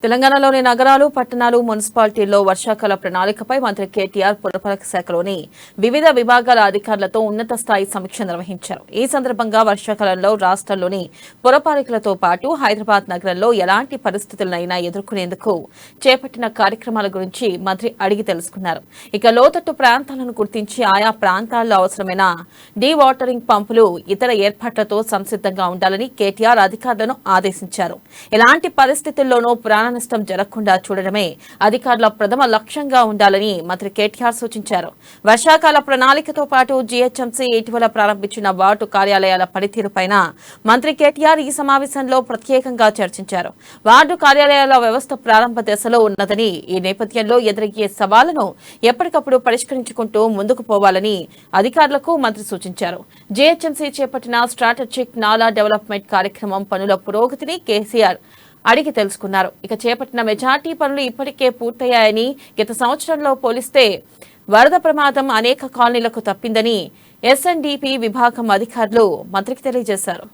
తెలంగాణలోని నగరాలు, పట్టణాలు, మున్సిపాలిటీల్లో వర్షాకాల ప్రణాళికపై మంత్రి కేటీఆర్ పురపాలక శాఖలోని వివిధ విభాగాల అధికారులతో ఉన్నత స్థాయి సమీక్ష నిర్వహించారు. ఈ సందర్భంగా వర్షాకాలంలో రాష్ట్రంలోని పురపాలికలతో పాటు హైదరాబాద్ నగరంలో ఎలాంటి పరిస్థితులనైనా ఎదుర్కొనేందుకు చేపట్టిన కార్యక్రమాల గురించి మంత్రి అడిగి తెలుసుకున్నారు. ఇక లోతట్టు ప్రాంతాలను గుర్తించి ఆయా ప్రాంతాల్లో అవసరమైన డీవాటరింగ్ పంపులు, ఇతర ఏర్పాట్లతో సంసిద్ధంగా ఉండాలని కేటీఆర్ అధికారులను ఆదేశించారు. ఎలాంటి పరిస్థితుల్లోనూ నష్టం జరగకుండా చూడడమే అధికారుల ప్రథమ లక్ష్యంగా ఉండాలని మంత్రి కేటీఆర్ సూచించారు. వర్షాకాల ప్రణాళికతో పాటు జీహెచ్ఎంసీ ఇటీవల ప్రారంభించిన వార్డు కార్యాలయాల పనితీరుపైన మంత్రి కేటీఆర్ ఈ సమావేశంలో ప్రత్యేకంగా చర్చించారు. వార్డు కార్యాలయాల వ్యవస్థ ప్రారంభ దశలో ఉన్నదని, ఈ నేపథ్యంలో ఎదురయ్యే సవాళ్లను ఎప్పటికప్పుడు పరిష్కరించుకుంటూ ముందుకు పోవాలని అధికారులకు మంత్రి సూచించారు. జీహెచ్ఎంసీ చేపట్టిన స్ట్రాటజిక్ నాలా డెవలప్మెంట్ కార్యక్రమం పనుల పురోగతిని కేసీఆర్ అడిగి తెలుసుకున్నారు. ఇక చేపట్టిన మెజార్టీ పనులు ఇప్పటికే పూర్తయ్యాయని, గత సంవత్సరంలో పోలిస్తే వరద ప్రమాదం అనేక కాలనీలకు తప్పిందని ఎస్ఎన్డీపీ విభాగం అధికారులు మంత్రికి తెలియజేశారు.